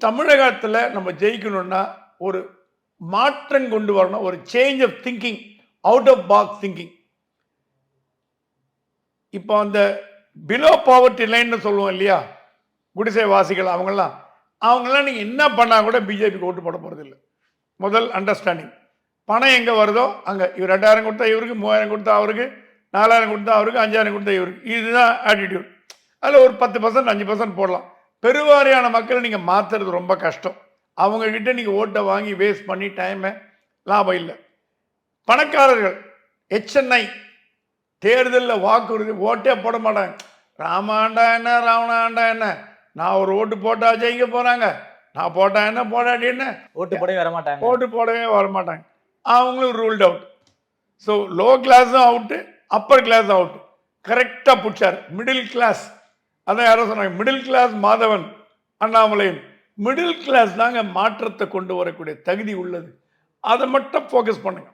தமிழகத்தில் நம்ம ஜெயிக்கணும்னா ஒரு மாற்றம் கொண்டு வரணும், ஒரு change of thinking, out of box thinking. இப்போ அந்த பிலோ பாவர்ட்டி லைன்னு சொல்லுவோம் இல்லையா, குடிசை வாசிகள் அவங்கெல்லாம் நீங்கள் என்ன பண்ணால் கூட பிஜேபிக்கு ஓட்டு போட போகிறது இல்லை. முதல் அண்டர்ஸ்டாண்டிங். பணம் எங்கே வருதோ அங்கே இவர் 2000 கொடுத்தா இவருக்கு, 3000 கொடுத்தா அவருக்கு, 4000 கொடுத்தா அவருக்கு, 5000 கொடுத்தா இவருக்கு. இதுதான் ஆட்டிடியூட். அதில் ஒரு 10%, 5% போடலாம். பெருவாரியான மக்களை நீங்கள் மாற்றுறது ரொம்ப கஷ்டம். அவங்கக்கிட்ட நீங்கள் ஓட்டை வாங்கி வேஸ்ட் பண்ணி டைமை லாபம் இல்லை. பணக்காரர்கள் HNI தேர்தலில் வாக்குறுதி ஓட்டே போட மாட்டாங்க. ராமாண்டா என்ன, ராவணாண்டா என்ன, நான் ஒரு ஓட்டு போட்டா ஜெயிக்க போகிறாங்க, நான் போட்டா என்ன, போடாட்டி என்ன, ஓட்டு போடவே வரமாட்டாங்க. ஓட்டு போடவே வரமாட்டாங்க. அவங்களும் ரூல்ட் அவுட். ஸோ லோ கிளாஸும் அவுட்டு, அப்பர் கிளாஸும் அவுட்டு. கரெக்டாக பிடிச்சார். மிடில் கிளாஸ், அதான் யாரோ சொன்னாங்க, மிடில் கிளாஸ் மாதவன் அண்ணாமலையும். மிடில் கிளாஸ் தாங்க மாற்றத்தை கொண்டு வரக்கூடிய தகுதி உள்ளது. அதை மட்டும் ஃபோக்கஸ் பண்ணுங்க.